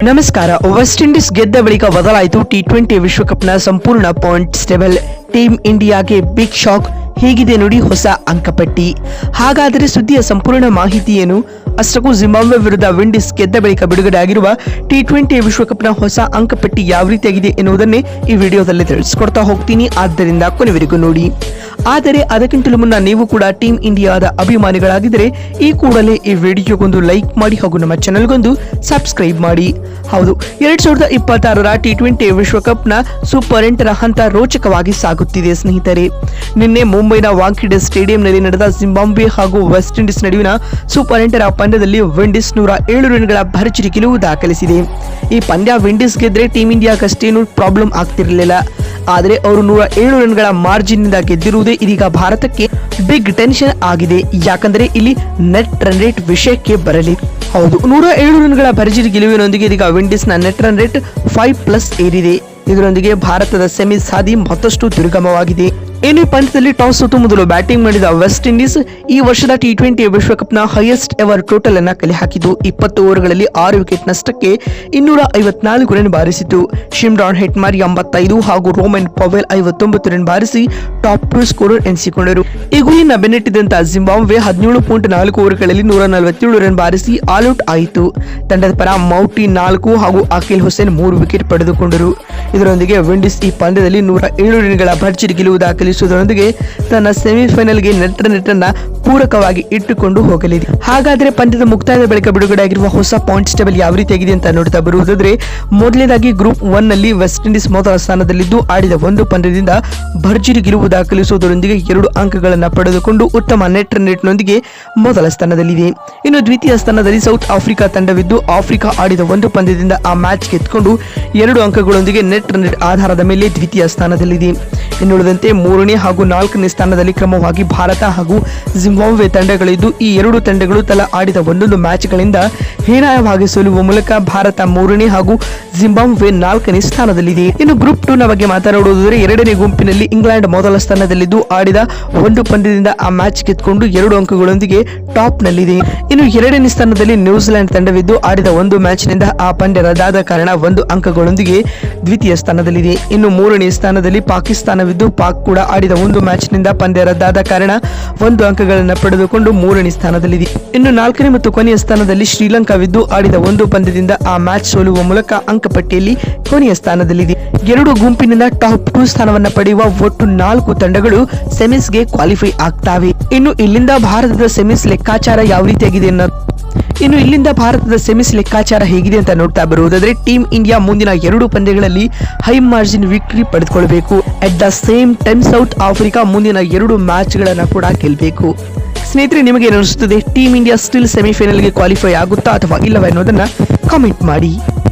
ನಮಸ್ಕಾರ. West Indies ಗೆದ್ದ ಬಳಿಕ ಬದಲಾಯಿತು ಟಿ20 ವಿಶ್ವಕಪ್ನ ಸಂಪೂರ್ಣ ಪಾಯಿಂಟ್ಸ್ ಟೇಬಲ್. ಟೀಮ್ ಇಂಡಿಯಾಗೆ ಬಿಗ್ ಶಾಕ್. ಹೇಗಿದೆ ನೋಡಿ ಹೊಸ ಅಂಕಪಟ್ಟಿ. ಹಾಗಾದರೆ ಸುದ್ದಿಯ ಸಂಪೂರ್ಣ ಮಾಹಿತಿ ಏನು? ಅಷ್ಟಕ್ಕೂ ಜಿಂಬಾಬ್ವೆ ವಿರುದ್ಧ ವಿಂಡೀಸ್ ಗೆದ್ದ ಬಳಿಕ ಬಿಡುಗಡೆ ಆಗಿರುವ ಟಿ20 ವಿಶ್ವಕಪ್ನ ಹೊಸ ಅಂಕಪಟ್ಟಿ ಯಾವ ರೀತಿಯಾಗಿದೆ ಎನ್ನುವುದನ್ನೇ ಈ ವಿಡಿಯೋದಲ್ಲಿ ತಿಳಿಸ್ಕೊಡ್ತಾ ಹೋಗ್ತೀನಿ. ಆದ್ದರಿಂದ ಕೊನೆವರೆಗೂ ನೋಡಿ. ಆದರೆ ಅದಕ್ಕಿಂತಲೂ ಮುನ್ನ ನೀವು ಕೂಡ ಟೀಮ್ ಇಂಡಿಯಾದ ಅಭಿಮಾನಿಗಳಾಗಿದ್ದರೆ ಈ ಕೂಡಲೇ ಈ ವಿಡಿಯೋಗೊಂದು ಲೈಕ್ ಮಾಡಿ ಹಾಗೂ ನಮ್ಮ ಚಾನೆಲ್ಗೊಂದು ಸಬ್ಸ್ಕ್ರೈಬ್ ಮಾಡಿ. ಹೌದು, 2026ರ ಟಿ20 ವಿಶ್ವಕಪ್ನ ಸೂಪರ್ 8ರ ಹಂತ ರೋಚಕವಾಗಿ ಸಾಗುತ್ತಿದೆ ಸ್ನೇಹಿತರೆ. ನಿನ್ನೆ ಮುಂಬೈನ ವಾಂಖೆಡೆ ಸ್ಟೇಡಿಯಂನಲ್ಲಿ ನಡೆದ ಜಿಂಬಾಬ್ವೆ ಹಾಗೂ ವೆಸ್ಟ್ ಇಂಡೀಸ್ ನಡುವಿನ ಸೂಪರ್ 8ರ ಪಂದ್ಯದಲ್ಲಿ ವಿಂಡೀಸ್ 107 ರನ್ಗಳ ಭರ್ಜರಿ ಗೆಲುವು ದಾಖಲಿಸಿದೆ. ಈ ಪಂದ್ಯ ವಿಂಡೀಸ್ ಗೆದ್ರೆ ಟೀಮ್ ಇಂಡಿಯಾಗಷ್ಟೇನು ಪ್ರಾಬ್ಲಮ್ ಆಗ್ತಿರಲಿಲ್ಲ. ಆದರೆ ಅವರು 107 ರನ್ಗಳ ಮಾರ್ಜಿನ್ ನಿಂದ ಗೆದ್ದಿರುವುದೇ ಇದೀಗ ಭಾರತಕ್ಕೆ ಬಿಗ್ ಟೆನ್ಷನ್ ಆಗಿದೆ. ಯಾಕಂದ್ರೆ ಇಲ್ಲಿ ನೆಟ್ ರನ್ ರೇಟ್ ವಿಷಯಕ್ಕೆ ಬರಲಿ. ಹೌದು, 107 ರನ್ಗಳ ಭರ್ಜರಿ ಗೆಲುವಿನೊಂದಿಗೆ ಇದೀಗ ವಿಂಡೀಸ್ನ ನೆಟ್ ರನ್ ರೇಟ್ 5+ ಏರಿದೆ. ಇದರೊಂದಿಗೆ ಭಾರತದ ಸೆಮೀಸ್ ಹಾದಿ ಮತ್ತಷ್ಟು ದುರ್ಗಮವಾಗಿದೆ. ಇನ್ನು ಈ ಪಂದ್ಯದಲ್ಲಿ ಟಾಸ್ ಸೋತು ಮೊದಲು ಬ್ಯಾಟಿಂಗ್ ಮಾಡಿದ ವೆಸ್ಟ್ ಇಂಡೀಸ್ ಈ ವರ್ಷದ ಟಿ20 ವಿಶ್ವಕಪ್ನ ಹೈಯೆಸ್ಟ್ ಎವರ್ ಟೋಟಲ್ ಅನ್ನ ಕಲೆ ಹಾಕಿತು. 20 ಓವರ್ಗಳಲ್ಲಿ 6 ವಿಕೆಟ್ ನಷ್ಟಕ್ಕೆ 254 ರನ್ ಬಾರಿಸಿತು. ಶಿಮ್ರಾನ್ ಹೆಟ್ಮಾರ್ 85 ಹಾಗೂ ರೋಮನ್ ಪವೆಲ್ 59 ರನ್ ಬಾರಿಸಿ ಟಾಪ್ 2 ಸ್ಕೋರರ್ ಎನಿಸಿಕೊಂಡರು. ಈ ಗುರಿಯನ್ನ ಬೆನ್ನಟ್ಟಿದಂತ ಜಿಂಬಾಬ್ವೆ 17.4 ಓವರ್ಗಳಲ್ಲಿ 147 ರನ್ ಬಾರಿಸಿ ಆಲ್ಔಟ್ ಆಯಿತು. ತಂಡದ ಪರ ಮೌಟಿ 4 ಹಾಗೂ ಅಖಿಲ್ ಹುಸೇನ್ 3 ವಿಕೆಟ್ ಪಡೆದುಕೊಂಡರು. ಇದರೊಂದಿಗೆ ವಿಂಡೀಸ್ ಈ ಪಂದ್ಯದಲ್ಲಿ 107 ರನ್ಗಳ ಭರ್ಜರಿ ಗೆಲುವು ದಾಖಲಿಸುವುದರೊಂದಿಗೆ ತನ್ನ ಸೆಮಿಫೈನಲ್ಗೆ ನೆಟ್ ಅನ್ನ ಪೂರಕವಾಗಿ ಇಟ್ಟುಕೊಂಡು ಹೋಗಲಿದೆ. ಹಾಗಾದ್ರೆ ಪಂದ್ಯದ ಮುಕ್ತಾಯದ ಬಳಿಕ ಬಿಡುಗಡೆಯಾಗಿರುವ ಹೊಸ ಪಾಯಿಂಟ್ಸ್ ಟೇಬಲ್ ಯಾವ ರೀತಿಯಾಗಿದೆ ಅಂತ ನೋಡ್ತಾ ಬರುವುದಾದ್ರೆ, ಮೊದಲನೇದಾಗಿ ಗ್ರೂಪ್ 1 ನಲ್ಲಿ ವೆಸ್ಟ್ ಇಂಡೀಸ್ ಮೊದಲ ಸ್ಥಾನದಲ್ಲಿದ್ದು ಆಡಿದ ಒಂದು ಪಂದ್ಯದಿಂದ ಭರ್ಜರಿ ಗೆಲುವು ದಾಖಲಿಸುವುದರೊಂದಿಗೆ 2 ಅಂಕಗಳನ್ನು ಪಡೆದುಕೊಂಡು ಉತ್ತಮ ನೆಟ್ ರನ್ ರೇಟ್ನೊಂದಿಗೆ ಮೊದಲ ಸ್ಥಾನದಲ್ಲಿದೆ. ಇನ್ನು ದ್ವಿತೀಯ ಸ್ಥಾನದಲ್ಲಿ ಸೌತ್ ಆಫ್ರಿಕಾ ತಂಡವಿದ್ದು ಆಫ್ರಿಕಾ ಆಡಿದ ಒಂದು ಪಂದ್ಯದಿಂದ ಆ ಮ್ಯಾಚ್ ಗೆದ್ದುಕೊಂಡು 2 ಅಂಕಗಳೊಂದಿಗೆ ನೆಟ್ ರನ್ ರೇಟ್ ಆಧಾರದ ಮೇಲೆ ದ್ವಿತೀಯ ಸ್ಥಾನದಲ್ಲಿದೆ. ಇನ್ನುಳಿದಂತೆ 3ನೇ ಹಾಗೂ 4ನೇ ಸ್ಥಾನದಲ್ಲಿ ಕ್ರಮವಾಗಿ ಭಾರತ ಹಾಗೂ ಜಿಂಬಾಬ್ವೆ ತಂಡಗಳಿದ್ದು ಈ 2 ತಂಡಗಳು ತಲಾ ಆಡಿದ ಒಂದೊಂದು ಮ್ಯಾಚ್ಗಳಿಂದ ಹೀನಾಯವಾಗಿ ಸೋಲುವ ಮೂಲಕ ಭಾರತ 3ನೇ ಹಾಗೂ ಜಿಂಬಾಬ್ವೆ 4ನೇ ಸ್ಥಾನದಲ್ಲಿದೆ. ಇನ್ನು ಗ್ರೂಪ್ 2 ನ ಬಗ್ಗೆ ಮಾತನಾಡುವುದಾದರೆ 2ನೇ ಗುಂಪಿನಲ್ಲಿ ಇಂಗ್ಲೆಂಡ್ ಮೊದಲ ಸ್ಥಾನದಲ್ಲಿದ್ದು ಆಡಿದ ಒಂದು ಪಂದ್ಯದಿಂದ ಆ ಮ್ಯಾಚ್ ಗೆದ್ದುಕೊಂಡು 2 ಅಂಕಗಳೊಂದಿಗೆ ಟಾಪ್ ನಲ್ಲಿದೆ. ಇನ್ನು 2ನೇ ಸ್ಥಾನದಲ್ಲಿ ನ್ಯೂಜಿಲೆಂಡ್ ತಂಡವಿದ್ದು ಆಡಿದ ಒಂದು ಮ್ಯಾಚ್ನಿಂದ ಆ ಪಂದ್ಯ ರದ್ದಾದ ಕಾರಣ 1 ಅಂಕಗಳೊಂದಿಗೆ ದ್ವಿತೀಯ ಸ್ಥಾನದಲ್ಲಿದೆ. ಇನ್ನು 3ನೇ ಸ್ಥಾನದಲ್ಲಿ ಪಾಕಿಸ್ತಾನವಿದ್ದು ಪಾಕ್ ಕೂಡ ಆಡಿದ ಒಂದು ಮ್ಯಾಚ್ನಿಂದ ಪಂದ್ಯ ರದ್ದಾದ ಕಾರಣ 1 ಅಂಕಗಳನ್ನು ಪಡೆದುಕೊಂಡು 3ನೇ ಸ್ಥಾನದಲ್ಲಿದೆ. ಇನ್ನು 4ನೇ ಮತ್ತು ಕೊನೆಯ ಸ್ಥಾನದಲ್ಲಿ ಶ್ರೀಲಂಕಾವಿದ್ದು ಆಡಿದ ಒಂದು ಪಂದ್ಯದಿಂದ ಆ ಮ್ಯಾಚ್ ಸೋಲುವ ಮೂಲಕ ಅಂಕಪಟ್ಟಿಯಲ್ಲಿ ಕೊನೆಯ ಸ್ಥಾನದಲ್ಲಿದೆ. 2 ಗುಂಪಿನಿಂದ ಟಾಪ್ 2 ಸ್ಥಾನವನ್ನು ಪಡೆಯುವ ಒಟ್ಟು 4 ತಂಡಗಳು ಸೆಮೀಸ್ಗೆ ಕ್ವಾಲಿಫೈ ಆಗ್ತವೆ. ಇನ್ನು ಇಲ್ಲಿಂದ ಭಾರತದ ಸೆಮೀಸ್ ಲೆಕ್ಕಾಚಾರ ಯಾವ ರೀತಿಯಾಗಿದೆ ಹೇಗಿದೆ ಅಂತ ನೋಡ್ತಾ ಬರುವುದಾದ್ರೆ, ಟೀಮ್ ಇಂಡಿಯಾ ಮುಂದಿನ 2 ಪಂದ್ಯಗಳಲ್ಲಿ ಹೈ ಮಾರ್ಜಿನ್ ವಿಕ್ಟರಿ ಪಡೆದುಕೊಳ್ಳಬೇಕು. At the same time south Africa ಮುಂದಿನ 2 ಮ್ಯಾಚ್ಗಳನ್ನು ಕೂಡ ಗೆಲ್ಲಬೇಕು. ಸ್ನೇಹಿತರೆ, ನಿಮಗೆ ಏನು ಅನಿಸುತ್ತದೆ? ಟೀಮ್ ಇಂಡಿಯಾ ಸ್ಟಿಲ್ ಸೆಮಿಫೈನಲ್ಗೆ ಕ್ವಾಲಿಫೈ ಆಗುತ್ತಾ ಅಥವಾ ಇಲ್ಲವಾ ಎನ್ನುವುದನ್ನು ಕಾಮೆಂಟ್ ಮಾಡಿ.